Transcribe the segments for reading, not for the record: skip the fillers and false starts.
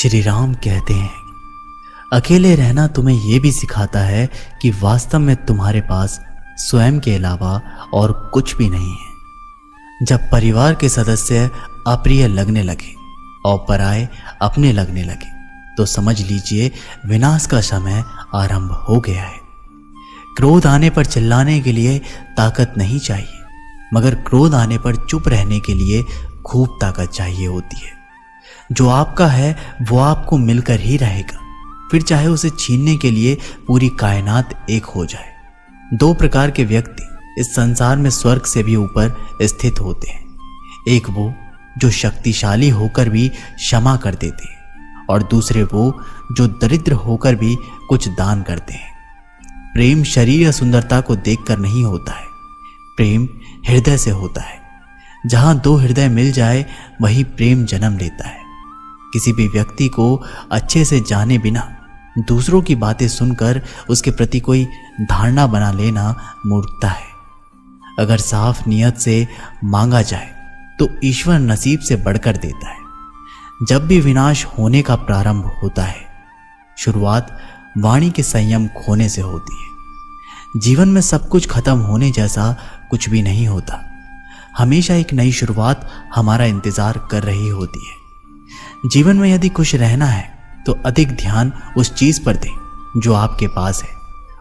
श्री राम कहते हैं, अकेले रहना तुम्हें यह भी सिखाता है कि वास्तव में तुम्हारे पास स्वयं के अलावा और कुछ भी नहीं है। जब परिवार के सदस्य अप्रिय लगने लगे और पराये अपने लगने लगे तो समझ लीजिए विनाश का समय आरंभ हो गया है। क्रोध आने पर चिल्लाने के लिए ताकत नहीं चाहिए, मगर क्रोध आने पर चुप रहने के लिए खूब ताकत चाहिए होती है। जो आपका है वो आपको मिलकर ही रहेगा, फिर चाहे उसे छीनने के लिए पूरी कायनात एक हो जाए। दो प्रकार के व्यक्ति इस संसार में स्वर्ग से भी ऊपर स्थित होते हैं। एक वो जो शक्तिशाली होकर भी क्षमा कर देते हैं और दूसरे वो जो दरिद्र होकर भी कुछ दान करते हैं। प्रेम शरीर या सुंदरता को देखकर नहीं होता है, प्रेम हृदय से होता है। जहां दो हृदय मिल जाए वही प्रेम जन्म लेता है। किसी भी व्यक्ति को अच्छे से जाने बिना दूसरों की बातें सुनकर उसके प्रति कोई धारणा बना लेना मूर्खता है। अगर साफ नियत से मांगा जाए तो ईश्वर नसीब से बढ़कर देता है। जब भी विनाश होने का प्रारंभ होता है, शुरुआत वाणी के संयम खोने से होती है। जीवन में सब कुछ खत्म होने जैसा कुछ भी नहीं होता। हमेशा एक नई शुरुआत हमारा इंतजार कर रही होती है। जीवन में यदि खुश रहना है तो अधिक ध्यान उस चीज पर दें जो आपके पास है,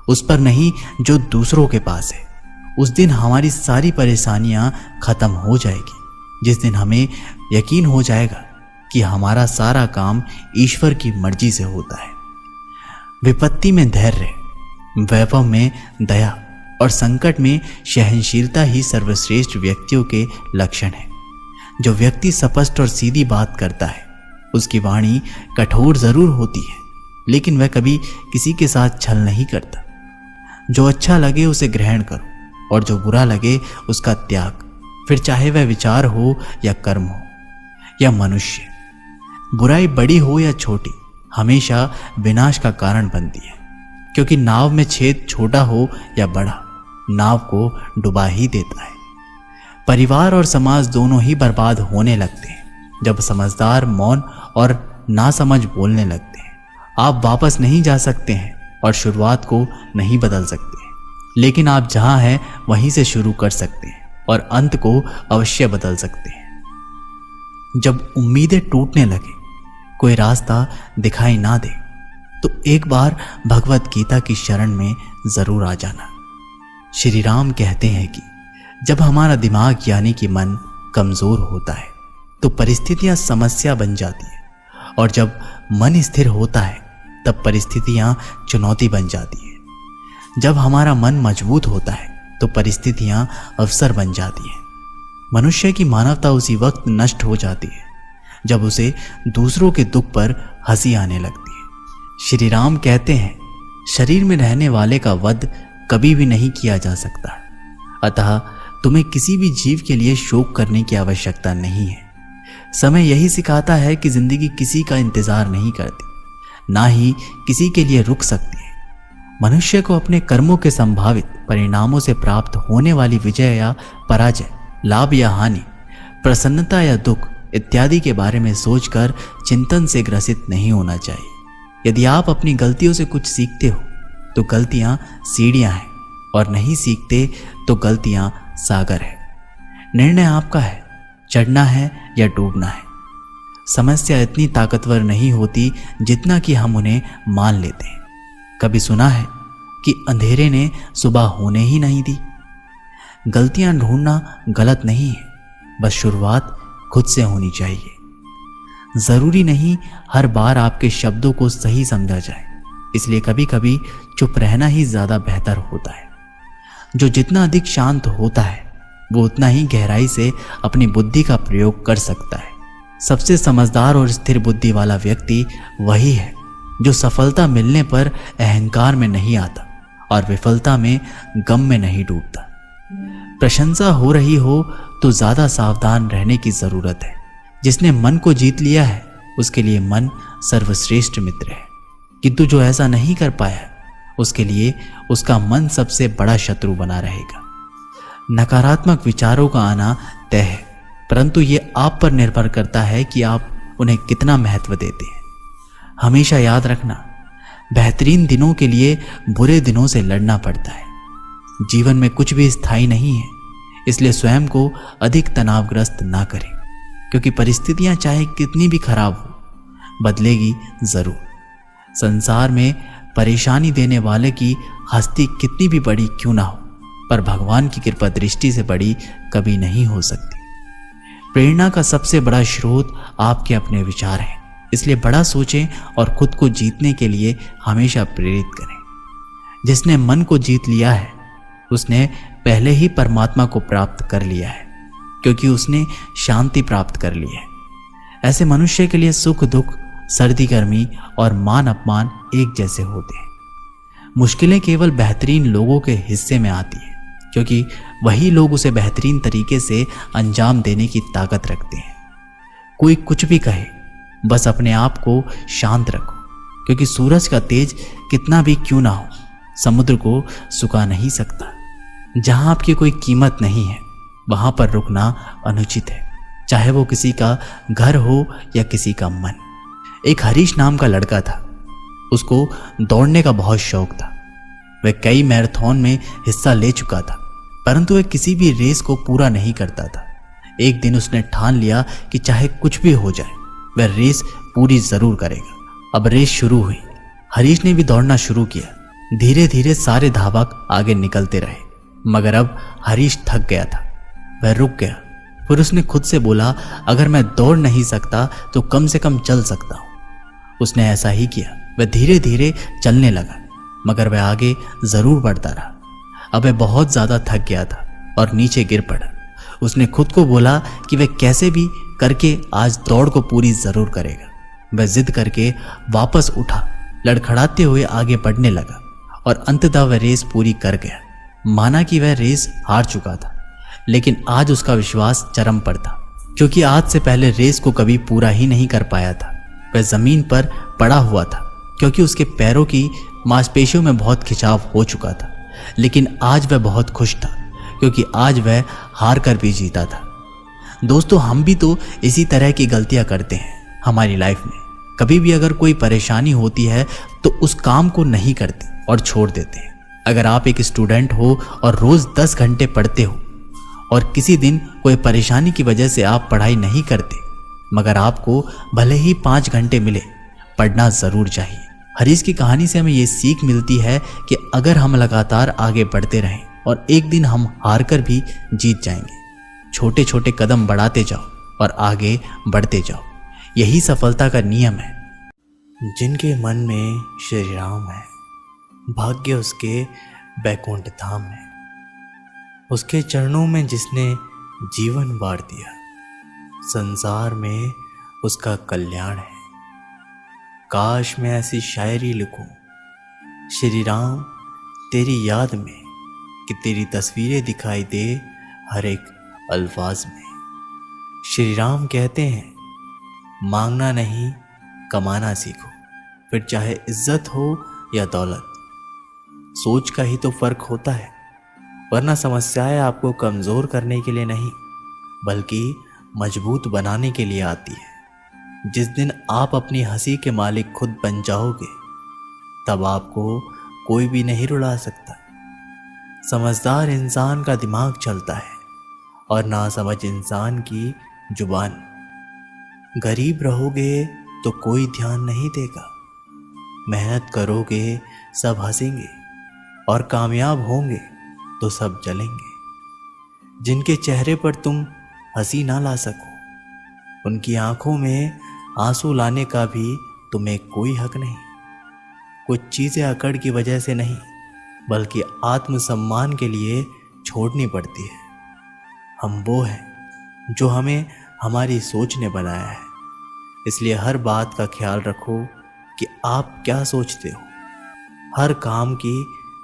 उस पर नहीं जो दूसरों के पास है। उस दिन हमारी सारी परेशानियां खत्म हो जाएगी, जिस दिन हमें यकीन हो जाएगा कि हमारा सारा काम ईश्वर की मर्जी से होता है। विपत्ति में धैर्य, वैभव में दया और संकट में सहनशीलता ही सर्वश्रेष्ठ व्यक्तियों के लक्षण है। जो व्यक्ति स्पष्ट और सीधी बात करता है उसकी वाणी कठोर जरूर होती है, लेकिन वह कभी किसी के साथ छल नहीं करता। जो अच्छा लगे उसे ग्रहण करो और जो बुरा लगे उसका त्याग, फिर चाहे वह विचार हो या कर्म हो या मनुष्य। बुराई बड़ी हो या छोटी हमेशा विनाश का कारण बनती है, क्योंकि नाव में छेद छोटा हो या बड़ा नाव को डुबा ही देता है। परिवार और समाज दोनों ही बर्बाद होने लगते हैं जब समझदार मौन और नासमझ बोलने लगते हैं। आप वापस नहीं जा सकते हैं और शुरुआत को नहीं बदल सकते, लेकिन आप जहां हैं वहीं से शुरू कर सकते हैं और अंत को अवश्य बदल सकते हैं। जब उम्मीदें टूटने लगे, कोई रास्ता दिखाई ना दे, तो एक बार भगवत गीता की शरण में जरूर आ जाना। श्री राम कहते हैं कि जब हमारा दिमाग यानी कि मन कमजोर होता है तो परिस्थितियां समस्या बन जाती है, और जब मन स्थिर होता है तब परिस्थितियां चुनौती बन जाती है। जब हमारा मन मजबूत होता है तो परिस्थितियां अवसर बन जाती हैं। मनुष्य की मानवता उसी वक्त नष्ट हो जाती है जब उसे दूसरों के दुख पर हंसी आने लगती है। श्री राम कहते हैं, शरीर में रहने वाले का वध कभी भी नहीं किया जा सकता, अतः तुम्हें किसी भी जीव के लिए शोक करने की आवश्यकता नहीं है। समय यही सिखाता है कि जिंदगी किसी का इंतजार नहीं करती, ना ही किसी के लिए रुक सकती है। मनुष्य को अपने कर्मों के संभावित परिणामों से प्राप्त होने वाली विजय या पराजय, लाभ या हानि, प्रसन्नता या दुख इत्यादि के बारे में सोचकर चिंतन से ग्रसित नहीं होना चाहिए। यदि आप अपनी गलतियों से कुछ सीखते हो तो गलतियां सीढ़ियां हैं, और नहीं सीखते तो गलतियां सागर है। निर्णय आपका है, चढ़ना है या डूबना है। समस्या इतनी ताकतवर नहीं होती जितना कि हम उन्हें मान लेते हैं। कभी सुना है कि अंधेरे ने सुबह होने ही नहीं दी। गलतियां ढूंढना गलत नहीं है, बस शुरुआत खुद से होनी चाहिए। जरूरी नहीं हर बार आपके शब्दों को सही समझा जाए, इसलिए कभी कभी चुप रहना ही ज्यादा बेहतर होता है। जो जितना अधिक शांत होता है वो उतना ही गहराई से अपनी बुद्धि का प्रयोग कर सकता है। सबसे समझदार और स्थिर बुद्धि वाला व्यक्ति वही है जो सफलता मिलने पर अहंकार में नहीं आता और विफलता में गम में नहीं डूबता। प्रशंसा हो रही हो तो ज्यादा सावधान रहने की जरूरत है। जिसने मन को जीत लिया है उसके लिए मन सर्वश्रेष्ठ मित्र है, किंतु जो ऐसा नहीं कर पाया उसके लिए उसका मन सबसे बड़ा शत्रु बना रहेगा। नकारात्मक विचारों का आना तय है, परंतु ये आप पर निर्भर करता है कि आप उन्हें कितना महत्व देते हैं। हमेशा याद रखना, बेहतरीन दिनों के लिए बुरे दिनों से लड़ना पड़ता है। जीवन में कुछ भी स्थायी नहीं है, इसलिए स्वयं को अधिक तनावग्रस्त ना करें, क्योंकि परिस्थितियां चाहे कितनी भी खराब हो, बदलेगी जरूर। संसार में परेशानी देने वाले की हस्ती कितनी भी बड़ी क्यों ना हो, पर भगवान की कृपा दृष्टि से बड़ी कभी नहीं हो सकती। प्रेरणा का सबसे बड़ा स्रोत आपके अपने विचार हैं, इसलिए बड़ा सोचें और खुद को जीतने के लिए हमेशा प्रेरित करें। जिसने मन को जीत लिया है उसने पहले ही परमात्मा को प्राप्त कर लिया है, क्योंकि उसने शांति प्राप्त कर ली है। ऐसे मनुष्य के लिए सुख दुख, सर्दी गर्मी और मान अपमान एक जैसे होते हैं। मुश्किलें केवल बेहतरीन लोगों के हिस्से में आती है, क्योंकि वही लोग उसे बेहतरीन तरीके से अंजाम देने की ताकत रखते हैं। कोई कुछ भी कहे, बस अपने आप को शांत रखो, क्योंकि सूरज का तेज कितना भी क्यों ना हो, समुद्र को सुखा नहीं सकता। जहां आपकी कोई कीमत नहीं है वहां पर रुकना अनुचित है, चाहे वो किसी का घर हो या किसी का मन। एक हरीश नाम का लड़का था। उसको दौड़ने का बहुत शौक था। वह कई मैराथन में हिस्सा ले चुका था, परंतु वह किसी भी रेस को पूरा नहीं करता था। एक दिन उसने ठान लिया कि चाहे कुछ भी हो जाए वह रेस पूरी जरूर करेगा। अब रेस शुरू हुई। हरीश ने भी दौड़ना शुरू किया। धीरे धीरे सारे धावक आगे निकलते रहे, मगर अब हरीश थक गया था। वह रुक गया। फिर उसने खुद से बोला, अगर मैं दौड़ नहीं सकता तो कम से कम चल सकता हूं। उसने ऐसा ही किया। वह धीरे धीरे चलने लगा, मगर वह आगे जरूर बढ़ता रहा। अब वह बहुत ज्यादा थक गया था और नीचे गिर पड़ा। उसने खुद को बोला कि वह कैसे भी करके आज दौड़ को पूरी जरूर करेगा। वह जिद करके वापस उठा, लड़खड़ाते हुए आगे बढ़ने लगा और अंततः वह रेस पूरी कर गया। माना कि वह रेस हार चुका था, लेकिन आज उसका विश्वास चरम पर था, क्योंकि आज से पहले रेस को कभी पूरा ही नहीं कर पाया था। वह जमीन पर पड़ा हुआ था, क्योंकि उसके पैरों की मांसपेशियों में बहुत खिंचाव हो चुका था। लेकिन आज वह बहुत खुश था, क्योंकि आज वह हार कर भी जीता था। दोस्तों, हम भी तो इसी तरह की गलतियां करते हैं हमारी लाइफ में। कभी भी अगर कोई परेशानी होती है तो उस काम को नहीं करते और छोड़ देते हैं। अगर आप एक स्टूडेंट हो और रोज 10 घंटे पढ़ते हो और किसी दिन कोई परेशानी की वजह से आप पढ़ाई नहीं करते, मगर आपको भले ही 5 घंटे मिले, पढ़ना जरूर चाहिए। हरीश की कहानी से हमें ये सीख मिलती है कि अगर हम लगातार आगे बढ़ते रहें और एक दिन हम हार कर भी जीत जाएंगे। छोटे छोटे कदम बढ़ाते जाओ और आगे बढ़ते जाओ, यही सफलता का नियम है। जिनके मन में श्री राम है, भाग्य उसके बैकुंठ धाम है। उसके चरणों में जिसने जीवन वार दिया, संसार में उसका कल्याण है। काश मैं ऐसी शायरी लिखूं, श्री राम तेरी याद में, कि तेरी तस्वीरें दिखाई दे हर एक अल्फाज में। श्री राम कहते हैं, मांगना नहीं कमाना सीखो, फिर चाहे इज्जत हो या दौलत। सोच का ही तो फर्क होता है, वरना समस्याएं आपको कमजोर करने के लिए नहीं बल्कि मजबूत बनाने के लिए आती है। जिस दिन आप अपनी हंसी के मालिक खुद बन जाओगे, तब आपको कोई भी नहीं रुला सकता। समझदार इंसान का दिमाग चलता है और नासमझ इंसान की जुबान। गरीब रहोगे तो कोई ध्यान नहीं देगा, मेहनत करोगे सब हंसेंगे और कामयाब होंगे तो सब जलेंगे। जिनके चेहरे पर तुम हंसी ना ला सको, उनकी आंखों में आंसू लाने का भी तुम्हें कोई हक नहीं। कुछ चीजें अकड़ की वजह से नहीं बल्कि आत्मसम्मान के लिए छोड़नी पड़ती है। हम वो हैं जो हमें हमारी सोच ने बनाया है, इसलिए हर बात का ख्याल रखो कि आप क्या सोचते हो। हर काम की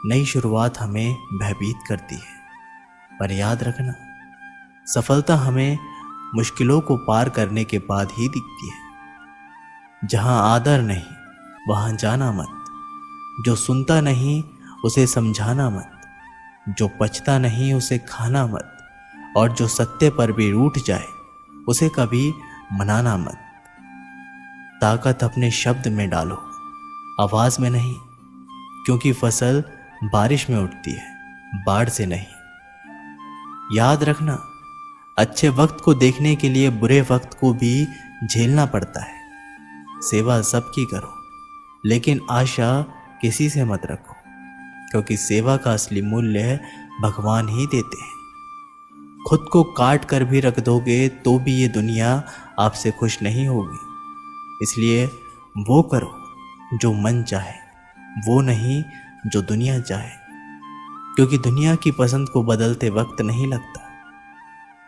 नई शुरुआत हमें भयभीत करती है, पर याद रखना, सफलता हमें मुश्किलों को पार करने के बाद ही दिखती है। जहां आदर नहीं वहां जाना मत, जो सुनता नहीं उसे समझाना मत, जो पचता नहीं उसे खाना मत, और जो सत्य पर भी रूठ जाए उसे कभी मनाना मत। ताकत अपने शब्द में डालो, आवाज में नहीं, क्योंकि फसल बारिश में उठती है, बाढ़ से नहीं। याद रखना, अच्छे वक्त को देखने के लिए बुरे वक्त को भी झेलना पड़ता है। सेवा सबकी करो, लेकिन आशा किसी से मत रखो, क्योंकि सेवा का असली मूल्य भगवान ही देते हैं। खुद को काट कर भी रख दोगे तो भी ये दुनिया आपसे खुश नहीं होगी। इसलिए वो करो जो मन चाहे, वो नहीं जो दुनिया चाहे, क्योंकि दुनिया की पसंद को बदलते वक्त नहीं लगता।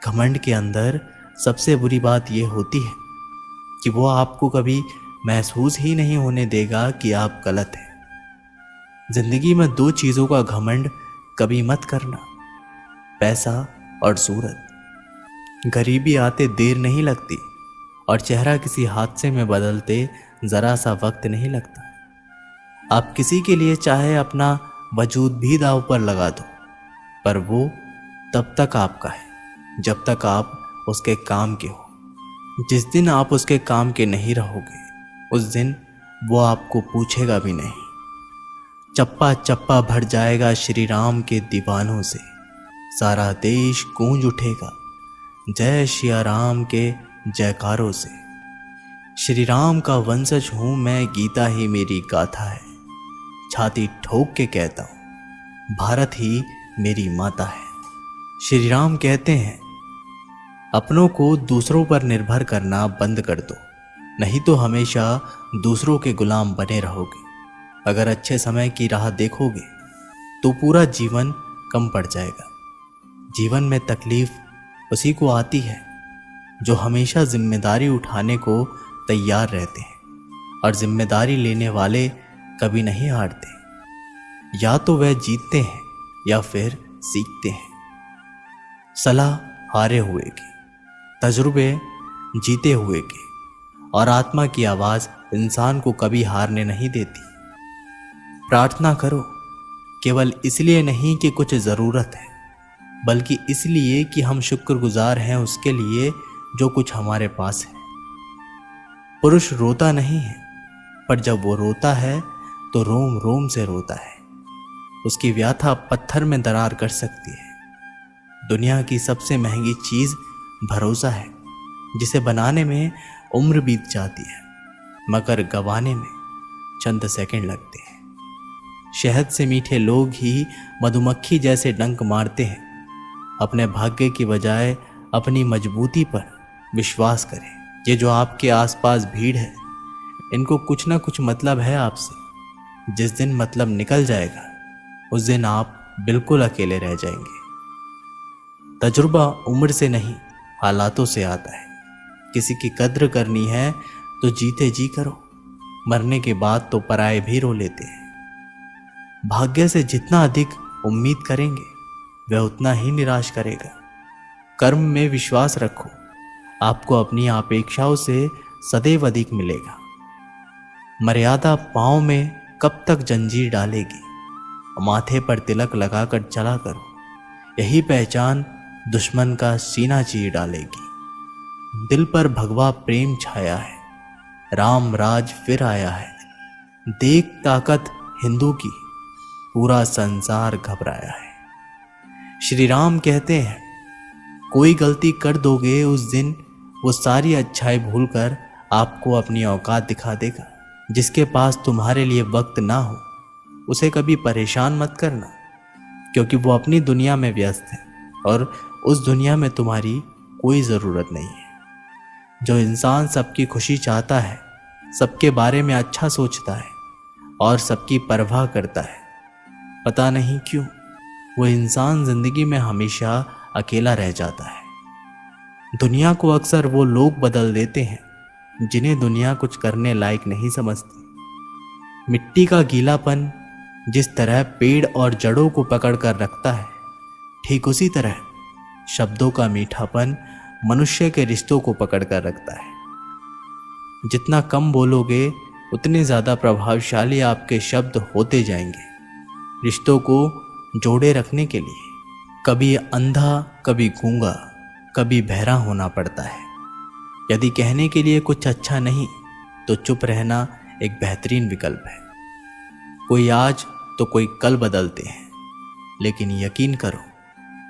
घमंड के अंदर सबसे बुरी बात यह होती है कि वो आपको कभी महसूस ही नहीं होने देगा कि आप गलत हैं। जिंदगी में दो चीजों का घमंड कभी मत करना, पैसा और सूरत। गरीबी आते देर नहीं लगती और चेहरा किसी हादसे में बदलते जरा सा वक्त नहीं लगता। आप किसी के लिए चाहे अपना वजूद भी दांव पर लगा दो, पर वो तब तक आपका है जब तक आप उसके काम के हो। जिस दिन आप उसके काम के नहीं रहोगे, उस दिन वो आपको पूछेगा भी नहीं। चप्पा चप्पा भर जाएगा श्री राम के दीवानों से, सारा देश गूंज उठेगा जय श्री राम के जयकारों से। श्री राम का वंशज हूं मैं, गीता ही मेरी गाथा है। छाती ठोक के कहता हूं, भारत ही मेरी माता है। श्री राम कहते हैं, अपनों को दूसरों पर निर्भर करना बंद कर दो, नहीं तो हमेशा दूसरों के गुलाम बने रहोगे। अगर अच्छे समय की राह देखोगे तो पूरा जीवन कम पड़ जाएगा। जीवन में तकलीफ उसी को आती है जो हमेशा जिम्मेदारी उठाने को तैयार रहते हैं, और जिम्मेदारी लेने वाले कभी नहीं हारते। या तो वह जीतते हैं या फिर सीखते हैं। सलाह हारे हुए की, तजुर्बे जीते हुए के, और आत्मा की आवाज इंसान को कभी हारने नहीं देती। प्रार्थना करो, केवल इसलिए नहीं कि कुछ जरूरत है, बल्कि इसलिए कि हम शुक्रगुजार हैं उसके लिए जो कुछ हमारे पास है। पुरुष रोता नहीं है, पर जब वो रोता है तो रोम रोम से रोता है। उसकी व्यथा पत्थर में दरार कर सकती है। दुनिया की सबसे महंगी चीज भरोसा है, जिसे बनाने में उम्र बीत जाती है, मगर गंवाने में चंद सेकंड लगते हैं। शहद से मीठे लोग ही मधुमक्खी जैसे डंक मारते हैं। अपने भाग्य की बजाय अपनी मजबूती पर विश्वास करें। ये जो आपके आसपास भीड़ है, इनको कुछ ना कुछ मतलब है आपसे। जिस दिन मतलब निकल जाएगा, उस दिन आप बिल्कुल अकेले रह जाएंगे। तजुर्बा उम्र से नहीं, हालातों से आता है। किसी की कद्र करनी है तो जीते जी करो, मरने के बाद तो पराये भी रो लेते हैं। भाग्य से जितना अधिक उम्मीद करेंगे, वह उतना ही निराश करेगा। कर्म में विश्वास रखो, आपको अपनी अपेक्षाओं से सदैव अधिक मिलेगा। मर्यादा पांव में कब तक जंजीर डालेगी, माथे पर तिलक लगाकर चला करो। यही पहचान दुश्मन का सीना चीर डालेगी। दिल पर भगवा प्रेम छाया है, राम राज फिर आया है। देख ताकत हिंदू की, पूरा संसार घबराया है। श्री राम कहते हैं, कोई गलती कर दोगे उस दिन वो सारी अच्छाई भूलकर आपको अपनी औकात दिखा देगा। जिसके पास तुम्हारे लिए वक्त ना हो, उसे कभी परेशान मत करना, क्योंकि वो अपनी दुनिया में व्यस्त है और उस दुनिया में तुम्हारी कोई ज़रूरत नहीं है। जो इंसान सबकी खुशी चाहता है, सबके बारे में अच्छा सोचता है और सबकी परवाह करता है, पता नहीं क्यों वो इंसान जिंदगी में हमेशा अकेला रह जाता है। दुनिया को अक्सर वो लोग बदल देते हैं जिन्हें दुनिया कुछ करने लायक नहीं समझती। मिट्टी का गीलापन जिस तरह पेड़ और जड़ों को पकड़ कर रखता है, ठीक उसी तरह शब्दों का मीठापन मनुष्य के रिश्तों को पकड़ कर रखता है। जितना कम बोलोगे, उतने ज्यादा प्रभावशाली आपके शब्द होते जाएंगे। रिश्तों को जोड़े रखने के लिए कभी अंधा, कभी गूंगा, कभी बहरा होना पड़ता है। यदि कहने के लिए कुछ अच्छा नहीं, तो चुप रहना एक बेहतरीन विकल्प है। कोई आज तो कोई कल बदलते हैं, लेकिन यकीन करो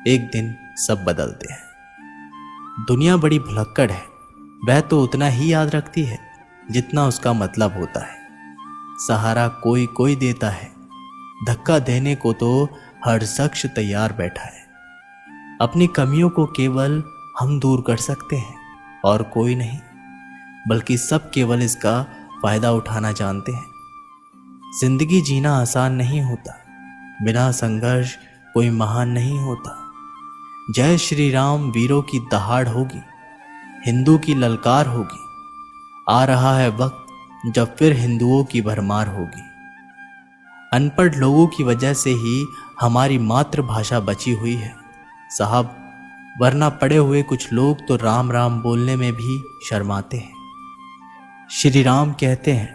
एक दिन सब बदलते हैं। दुनिया बड़ी भुलक्कड़ है, वह तो उतना ही याद रखती है जितना उसका मतलब होता है। सहारा कोई कोई देता है, धक्का देने को तो हर शख्स तैयार बैठा है। अपनी कमियों को केवल हम दूर कर सकते हैं और कोई नहीं, बल्कि सब केवल इसका फायदा उठाना जानते हैं। जिंदगी जीना आसान नहीं होता, बिना संघर्ष कोई महान नहीं होता। जय श्री राम वीरों की दहाड़ होगी, हिंदू की ललकार होगी। आ रहा है वक्त जब फिर हिंदुओं की भरमार होगी। अनपढ़ लोगों की वजह से ही हमारी मातृभाषा बची हुई है साहब, वरना पड़े हुए कुछ लोग तो राम राम बोलने में भी शर्माते हैं। श्री राम कहते हैं,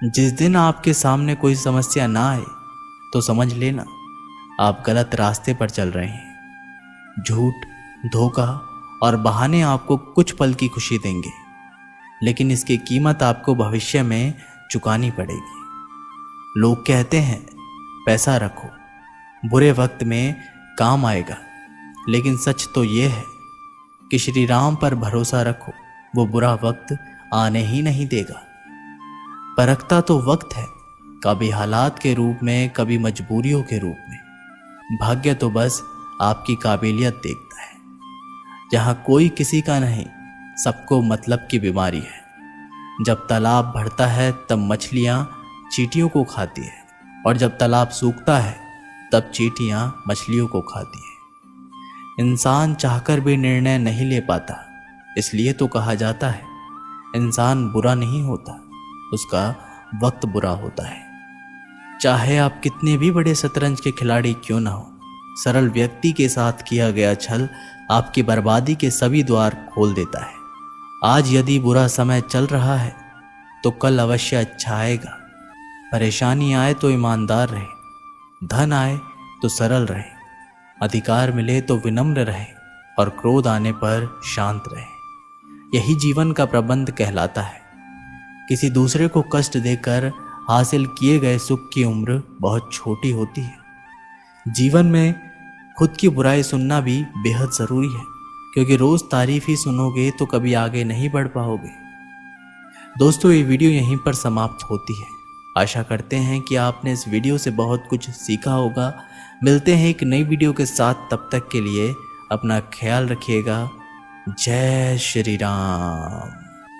जिस दिन आपके सामने कोई समस्या ना आए तो समझ लेना आप गलत रास्ते पर चल रहे हैं। झूठ, धोखा और बहाने आपको कुछ पल की खुशी देंगे, लेकिन इसकी कीमत आपको भविष्य में चुकानी पड़ेगी। लोग कहते हैं पैसा रखो, बुरे वक्त में काम आएगा, लेकिन सच तो ये है कि श्री राम पर भरोसा रखो, वो बुरा वक्त आने ही नहीं देगा। परखता तो वक्त है, कभी हालात के रूप में, कभी मजबूरियों के रूप में। भाग्य तो बस आपकी काबिलियत देखता है। जहां कोई किसी का नहीं, सबको मतलब की बीमारी है। जब तालाब भरता है तब मछलियां चींटियों को खाती है, और जब तालाब सूखता है तब चींटियां मछलियों को खाती है। इंसान चाहकर भी निर्णय नहीं ले पाता, इसलिए तो कहा जाता है इंसान बुरा नहीं होता, उसका वक्त बुरा होता है। चाहे आप कितने भी बड़े शतरंज के खिलाड़ी क्यों ना हो, सरल व्यक्ति के साथ किया गया छल आपकी बर्बादी के सभी द्वार खोल देता है। आज यदि बुरा समय चल रहा है तो कल अवश्य अच्छा आएगा। परेशानी आए तो ईमानदार रहे, धन आए तो सरल रहे, अधिकार मिले तो विनम्र रहे, और क्रोध आने पर शांत रहे। यही जीवन का प्रबंध कहलाता है। किसी दूसरे को कष्ट देकर हासिल किए गए सुख की उम्र बहुत छोटी होती है। जीवन में खुद की बुराई सुनना भी बेहद ज़रूरी है, क्योंकि रोज़ तारीफ ही सुनोगे तो कभी आगे नहीं बढ़ पाओगे। दोस्तों, ये वीडियो यहीं पर समाप्त होती है। आशा करते हैं कि आपने इस वीडियो से बहुत कुछ सीखा होगा। मिलते हैं एक नई वीडियो के साथ, तब तक के लिए अपना ख्याल रखिएगा। जय श्री राम।